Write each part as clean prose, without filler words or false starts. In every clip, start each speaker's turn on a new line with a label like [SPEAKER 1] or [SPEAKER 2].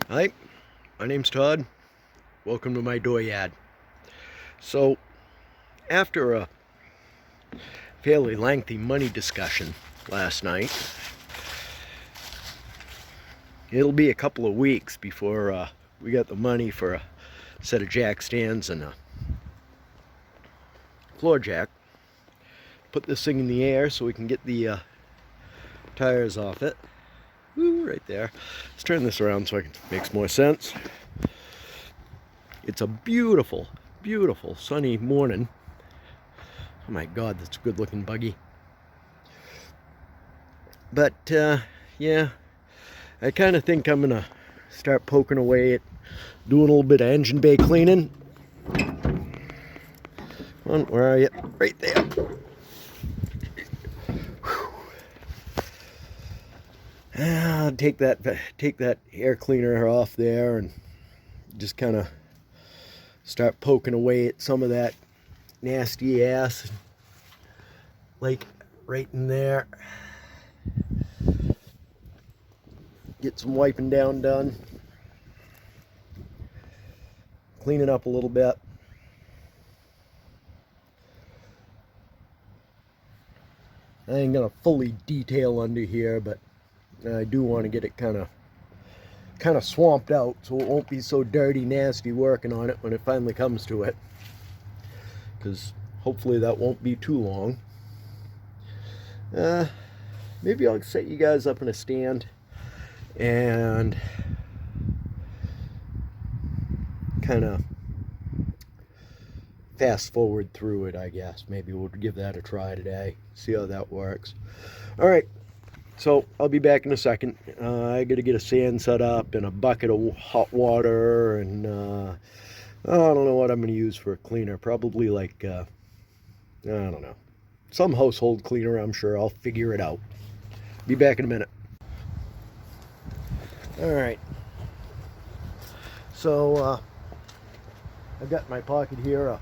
[SPEAKER 1] Hi, my name's Todd. Welcome to my dooryard. So, after a fairly lengthy money discussion last night, it'll be a couple of weeks before we got the money for a set of jack stands and a floor jack. Put this thing in the air so we can get the tires off it. Woo, right there. Let's turn this around so it makes more sense. It's a beautiful, beautiful sunny morning. Oh my God, that's a good looking buggy. But yeah, I kind of think I'm gonna start poking away at doing a little bit of engine bay cleaning. Come on, where are you? Right there. Take that air cleaner off there and just kind of start poking away at some of that nasty ass, like right in there. Get some wiping down done. Clean it up a little bit. I ain't gonna fully detail under here, but I do want to get it kind of swamped out so it won't be so dirty, nasty working on it when it finally comes to it. Because hopefully that won't be too long. Maybe I'll set you guys up in a stand and kind of fast forward through it, I guess. Maybe we'll give that a try today, see how that works. All right, so I'll be back in a second. I gotta get a sand set up and a bucket of hot water, and I don't know what I'm gonna use for a cleaner. Probably like I don't know, some household cleaner. I'm sure I'll figure it out. Be back in a minute. All right, so I've got in my pocket here a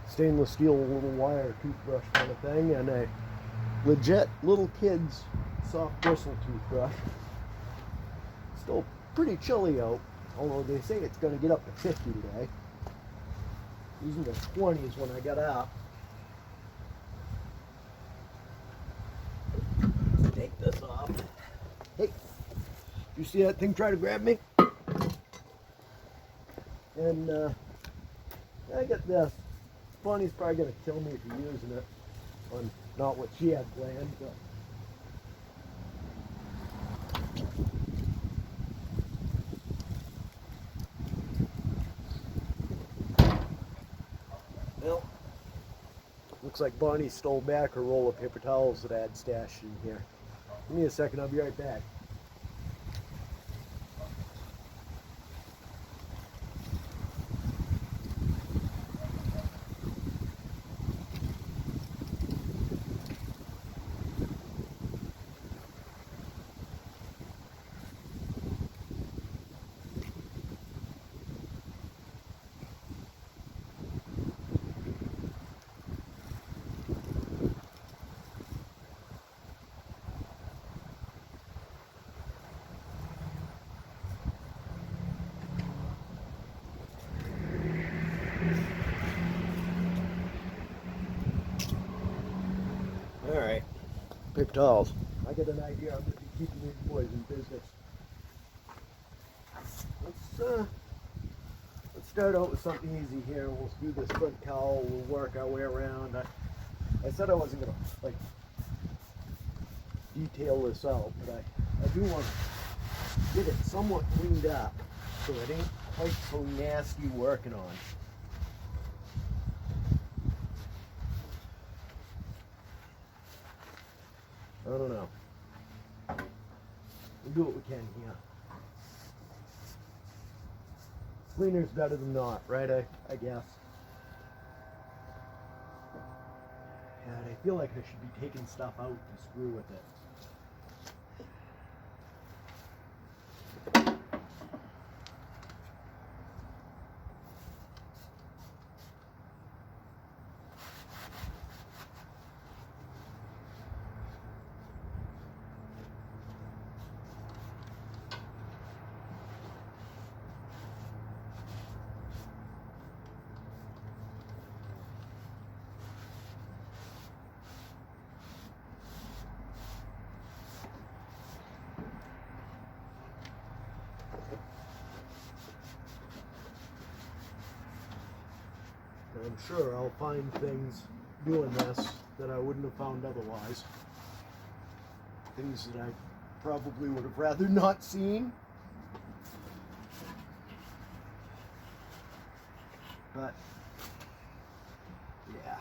[SPEAKER 1] stainless steel little wire toothbrush kind of thing, and a legit little kid's soft bristle toothbrush. Still pretty chilly out, although they say it's going to get up to 50 today. Using the 20s when I got out. Take this off. Hey, you see that thing try to grab me? And I got this. Bonnie's probably going to kill me for using it on not what she had planned. But well, looks like Bonnie stole back her roll of paper towels that I had stashed in here. Give me a second, I'll be right back. Alright, paper towels. I got an idea. I'm going to be keeping these boys in business. Let's start out with something easy here. We'll do this front cowl. We'll work our way around. I said I wasn't going to like detail this out, but I do want to get it somewhat cleaned up so it ain't quite so nasty working on. I don't know. We'll do what we can here. Cleaner's better than not, right? I guess. And I feel like I should be taking stuff out to screw with it. I'm sure I'll find things doing this that I wouldn't have found otherwise. Things that I probably would have rather not seen. But, yeah.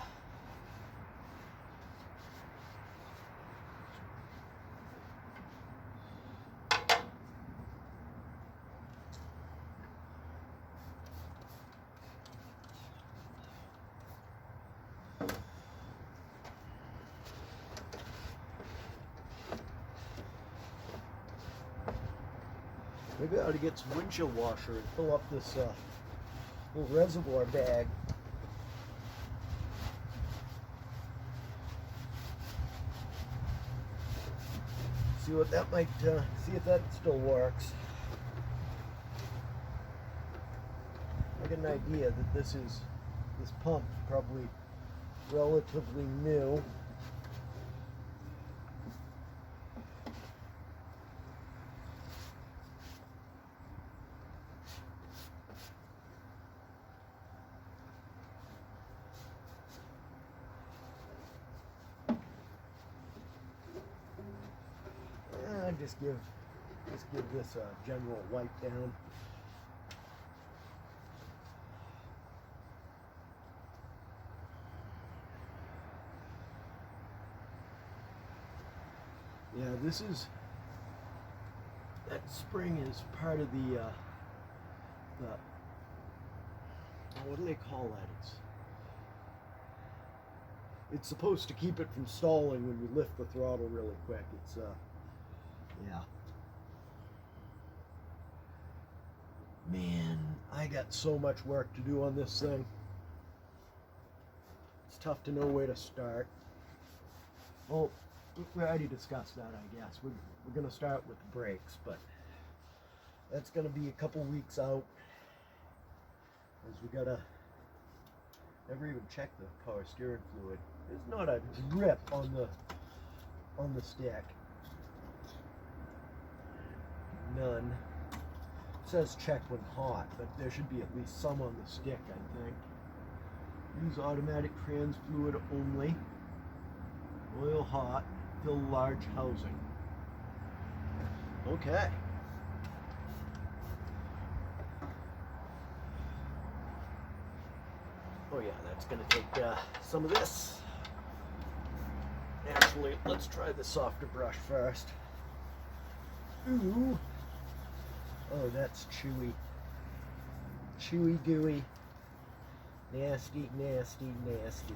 [SPEAKER 1] Maybe I ought to get some windshield washer and fill up this little reservoir bag. See what that might, see if that still works. I get an idea that this pump is probably relatively new. Just give this a general wipe down. Yeah, that spring is part of the what do they call that? It's supposed to keep it from stalling when you lift the throttle really quick. It's yeah. Man, I got so much work to do on this thing. It's tough to know where to start. Well, we already discussed that, I guess. We're going to start with the brakes, but that's going to be a couple weeks out. As we got to never even check the power steering fluid. There's not a drip on the stick. None. It says check when hot, but there should be at least some on the stick, I think. Use automatic trans fluid only. Oil hot. Fill large housing. Okay. Oh yeah, that's going to take some of this. Actually, let's try the softer brush first. Ooh. Oh, that's chewy. Chewy, gooey. Nasty, nasty, nasty.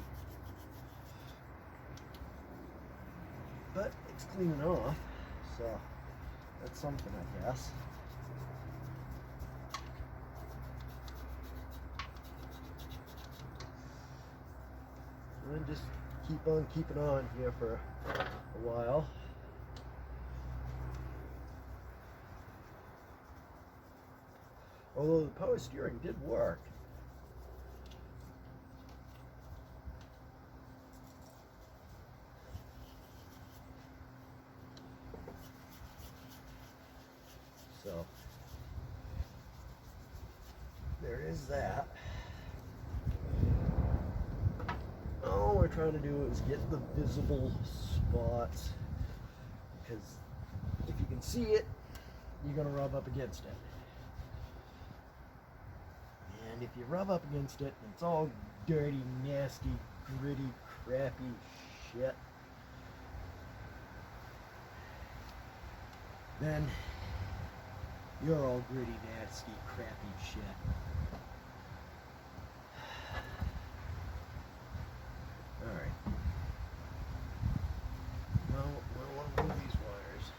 [SPEAKER 1] But it's cleaning off, so that's something, I guess. And then just keep on keeping on here for a while. Although the power steering did work. So, there is that. All we're trying to do is get the visible spots, because if you can see it, you're going to rub up against it. And if you rub up against it, it's all dirty, nasty, gritty, crappy shit. Then you're all gritty, nasty, crappy shit. Alright. Now, I want to move these wires.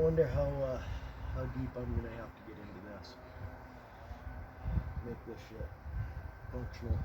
[SPEAKER 1] wonder how deep I'm gonna have to get into this. Make this shit functional.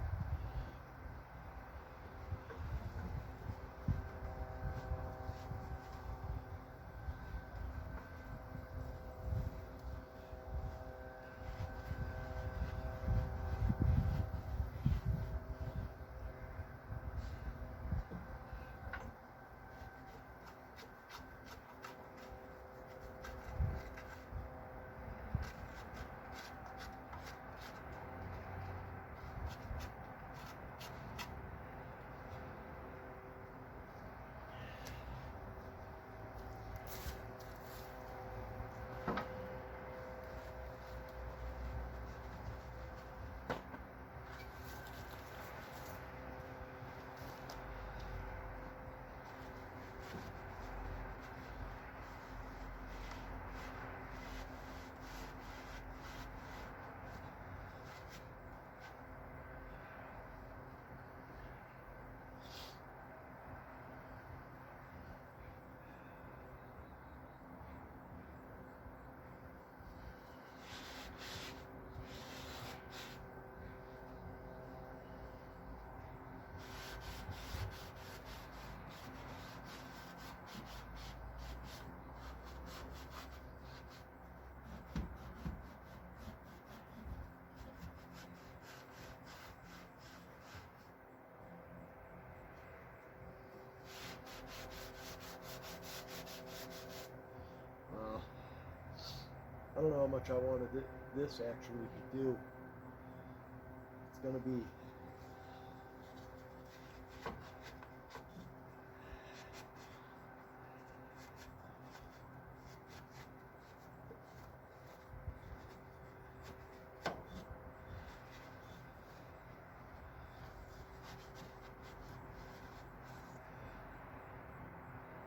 [SPEAKER 1] I don't know how much I wanted this actually to do. It's gonna be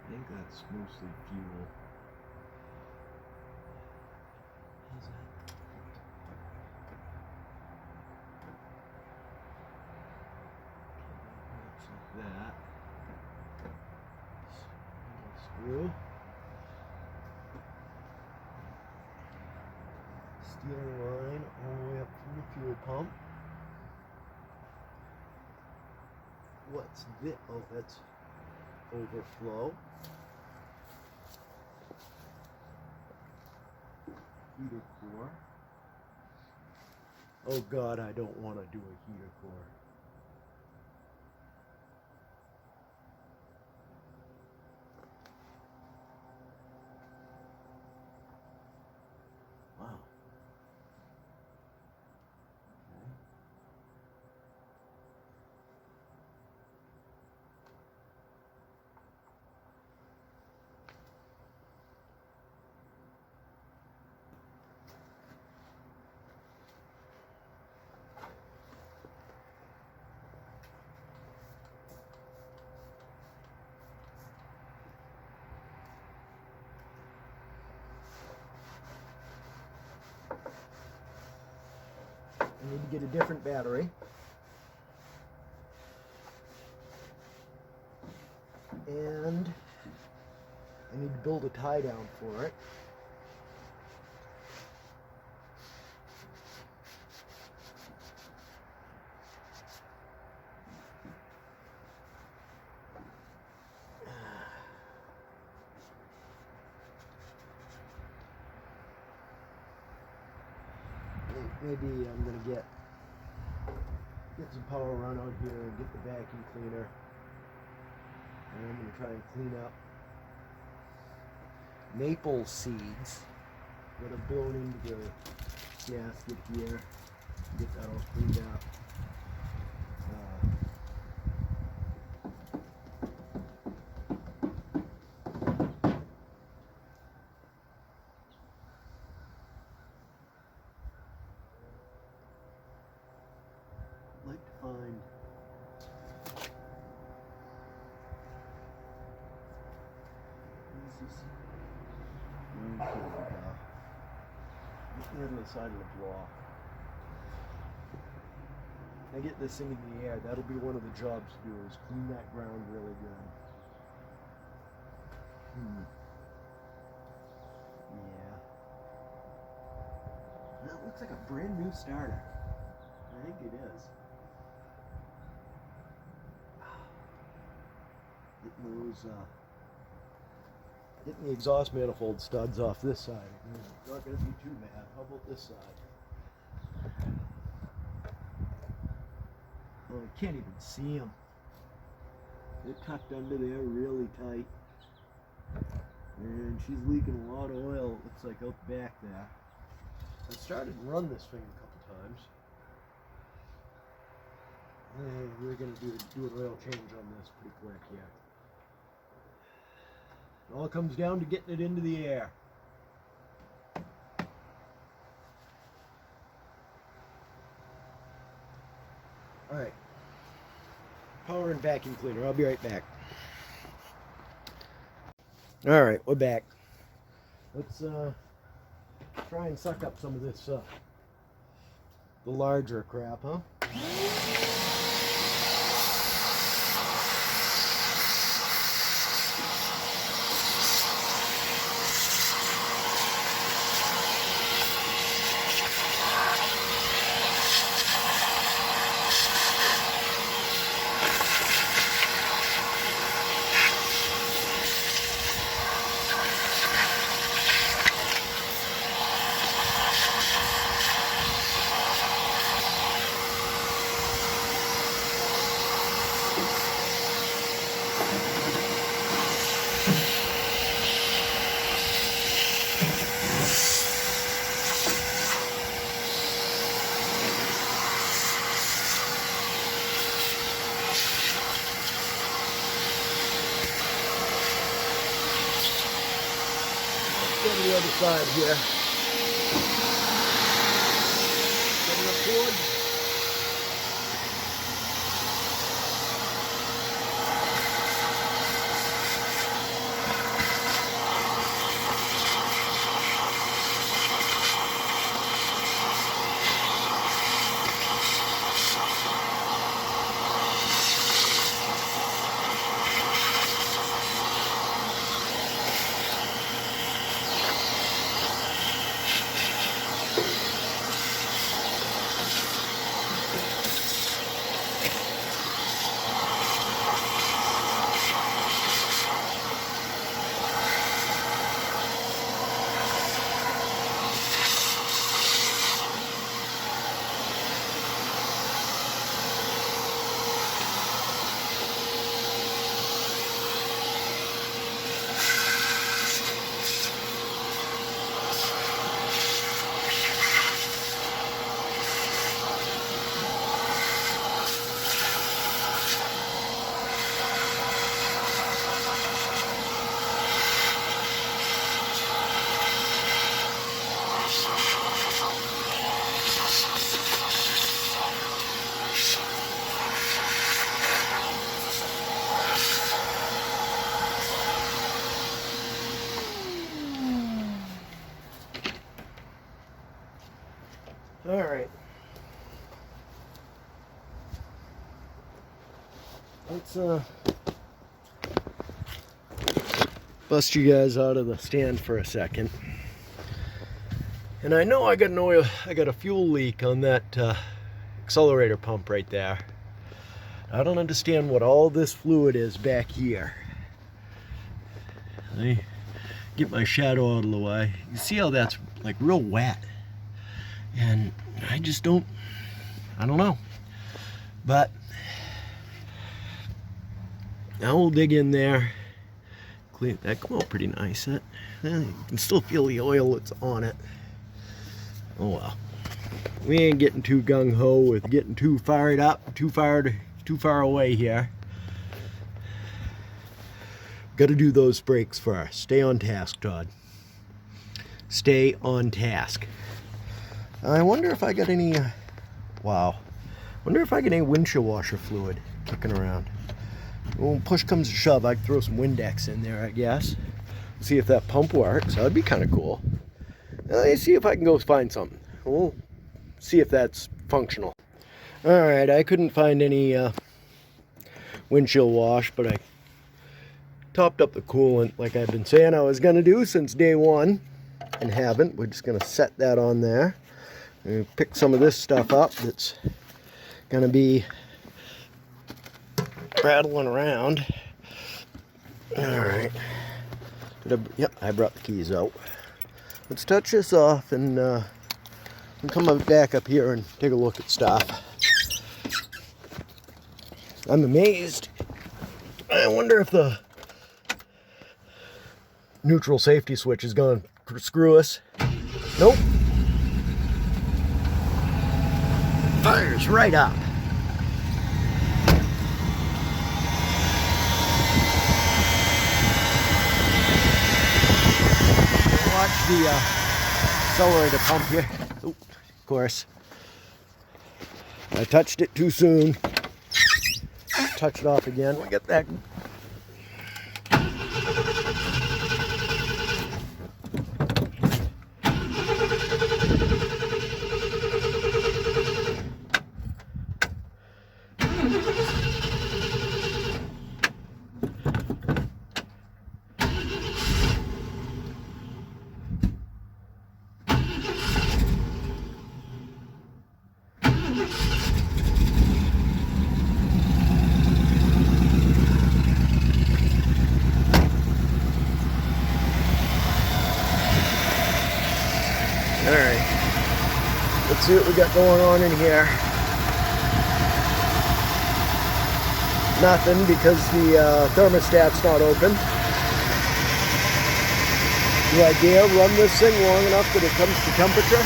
[SPEAKER 1] I think that's mostly fuel. How's that? Looks like that. Screw. Steering line all the way up from the fuel pump. What's this? Oh, that's overflow. Heater core. Oh God, I don't want to do a heater core. Wow. Okay. I need to get a different battery. And I need to build a tie down for it. Maybe I'm gonna get some power run out here and get the vacuum cleaner, and I'm gonna try and clean up maple seeds that have blown into the gasket here. Get that all cleaned up. I'd like to find near the side of the block. I get this thing in the air. That'll be one of the jobs to do, is clean that ground really good. that looks like a brand new starter. I think it is. Getting the exhaust manifold studs off this side. It's not going to be too bad. How about this side? Oh, I can't even see them. They're tucked under there really tight. And she's leaking a lot of oil, it looks like, out the back there. I started to run this thing a couple times. And we're going to do an oil change on this pretty quick here. It all comes down to getting it into the air. Alright. Power and vacuum cleaner. I'll be right back. Alright, we're back. Let's try and suck up some of this the larger crap, huh? Go to the other side here. Getting up forward. All right. Let's bust you guys out of the stand for a second. And I know I got a fuel leak on that accelerator pump right there. I don't understand what all this fluid is back here. Let me get my shadow out of the way. You see how that's like real wet? And I just don't know. But now we'll dig in there. Clean that, come out pretty nice. You can still feel the oil that's on it. Oh well. We ain't getting too gung-ho with getting too fired up, too far away here. Gotta do those brakes first. Stay on task, Todd. Stay on task. I wonder if I got any, wow. Wonder if I got any windshield washer fluid kicking around. Well, push comes to shove, I can throw some Windex in there, I guess. See if that pump works. That'd be kind of cool. Let's see if I can go find something. We'll see if that's functional. Alright, I couldn't find any windshield wash, but I topped up the coolant like I've been saying I was going to do since day one, and haven't. We're just going to set that on there. Pick some of this stuff up that's gonna be rattling around. All right. Yep, I brought the keys out. Let's touch this off and come back up here and take a look at stuff. I'm amazed. I wonder if the neutral safety switch is going to screw us. Nope. Fires right up. Watch the accelerator pump here. Oop, of course. I touched it too soon. Touch it off again. We get that. Alright, let's see what we got going on in here. Nothing, because the thermostat's not open. The idea, run this thing long enough that it comes to temperature.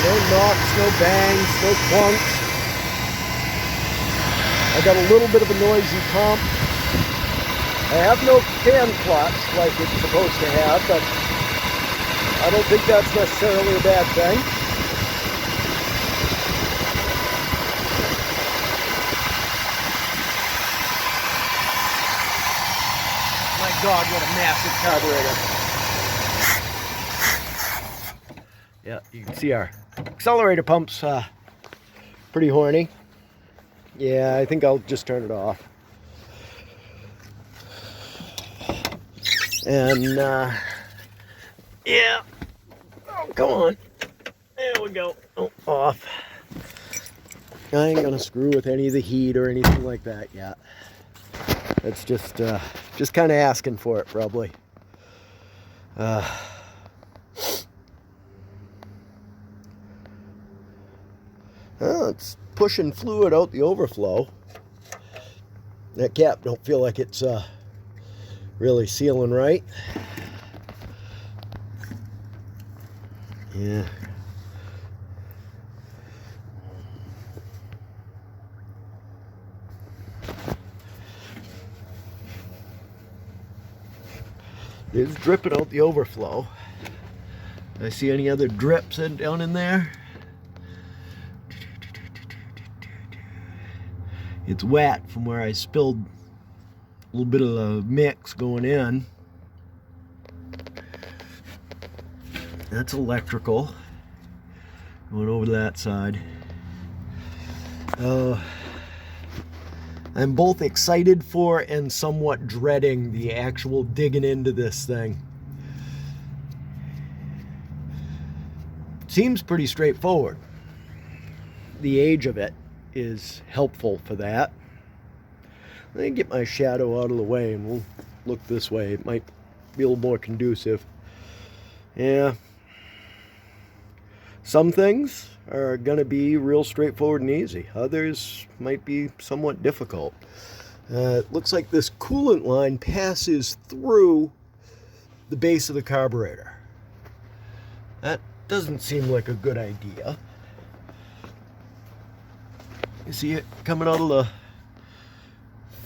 [SPEAKER 1] No knocks, no bangs, no clunks. I got a little bit of a noisy pump. I have no can clutch like it's supposed to have, but I don't think that's necessarily a bad thing. My God, what a massive carburetor. Yeah, you can see our accelerator pump's pretty horny. Yeah, I think I'll just turn it off. And yeah, oh, come on. There we go. Oh, off. I ain't gonna screw with any of the heat or anything like that yet. That's just kind of asking for it, probably. It's pushing fluid out the overflow. That cap don't feel like it's really sealing right. Yeah. It's dripping out the overflow. Do I see any other drips down in there? It's wet from where I spilled a little bit of a mix going in. That's electrical. Going over to that side. I'm both excited for and somewhat dreading the actual digging into this thing. Seems pretty straightforward. The age of it is helpful for that. Let me get my shadow out of the way and we'll look this way. It might be a little more conducive. Yeah. Some things are going to be real straightforward and easy. Others might be somewhat difficult. It looks like this coolant line passes through the base of the carburetor. That doesn't seem like a good idea. You see it coming out of the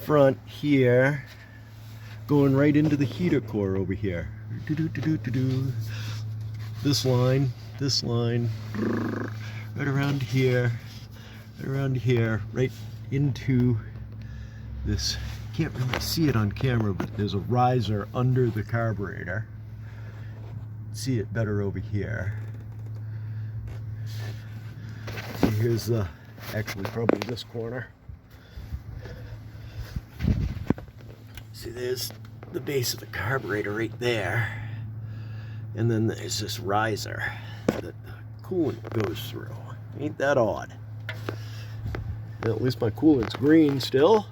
[SPEAKER 1] front here, going right into the heater core over here. This line, right around here, right into this. Can't really see it on camera, but there's a riser under the carburetor. see it better over here. See, here's actually probably this corner. See, there's the base of the carburetor right there. And then there's this riser that the coolant goes through. Ain't that odd? At least my coolant's green still.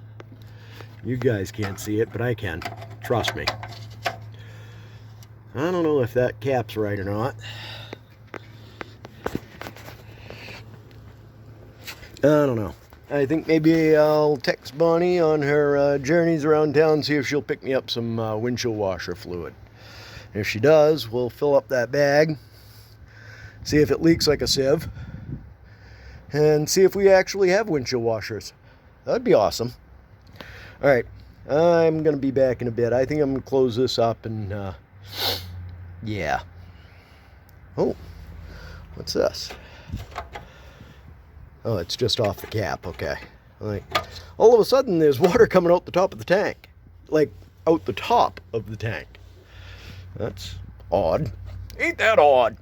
[SPEAKER 1] You guys can't see it, but I can. Trust me. I don't know if that cap's right or not. I don't know. I think maybe I'll text Bonnie on her journeys around town, see if she'll pick me up some windshield washer fluid. If she does, we'll fill up that bag, see if it leaks like a sieve, and see if we actually have windshield washers. That'd be awesome. All right, I'm going to be back in a bit. I think I'm going to close this up and, yeah. Oh, what's this? Oh, it's just off the cap, okay. Like, all of a sudden, there's water coming out the top of the tank. Like, out the top of the tank. That's odd. Ain't that odd?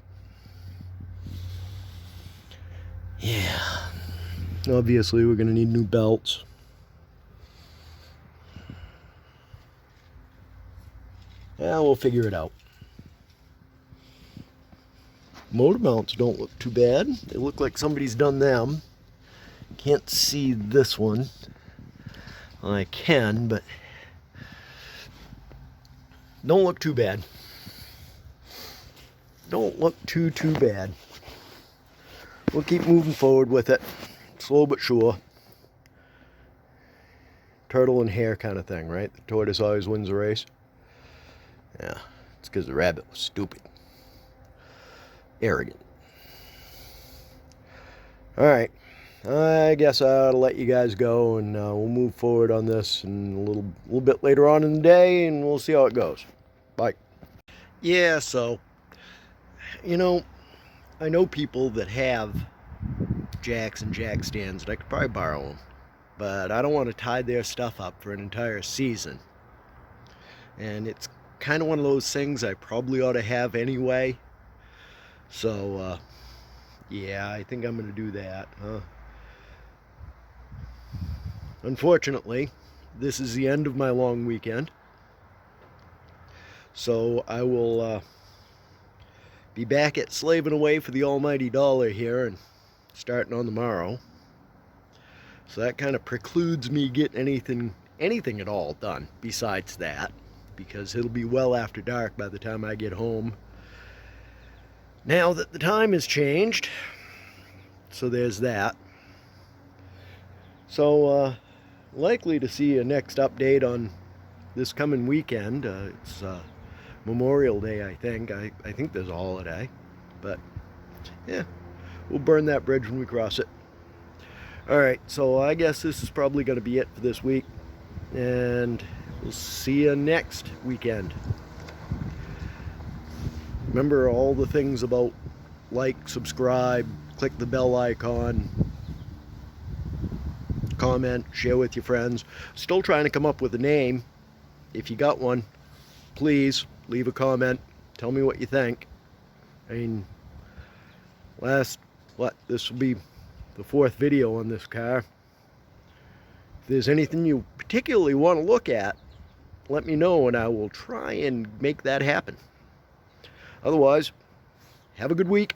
[SPEAKER 1] Yeah. Obviously, we're going to need new belts. Yeah, we'll figure it out. Motor mounts don't look too bad. They look like somebody's done them. Can't see this one. Well, I can, but don't look too bad. Don't look too bad. We'll keep moving forward with it. Slow but sure. Turtle and hare kind of thing, right? The tortoise always wins the race. Yeah, it's because the rabbit was stupid. Arrogant. Alright, I guess I'll let you guys go, and we'll move forward on this and a little bit later on in the day, and we'll see how it goes. Bye. Yeah, so, you know, I know people that have jacks and jack stands, and I could probably borrow them, but I don't want to tie their stuff up for an entire season. And it's kind of one of those things I probably ought to have anyway. So, yeah, I think I'm going to do that. Unfortunately, this is the end of my long weekend. So I will be back at slaving away for the almighty dollar here and starting on the morrow. So that kind of precludes me getting anything at all done besides that, because it'll be well after dark by the time I get home. Now that the time has changed, so there's that. So, likely to see a next update on this coming weekend. It's Memorial Day, I think. I think there's a holiday. But, yeah, we'll burn that bridge when we cross it. Alright, so I guess this is probably going to be it for this week. And we'll see you next weekend. Remember all the things about like, subscribe, click the bell icon, comment, share with your friends. Still trying to come up with a name. If you got one, please leave a comment. Tell me what you think. I mean, this will be the 4th video on this car. If there's anything you particularly want to look at, let me know and I will try and make that happen. Otherwise, have a good week.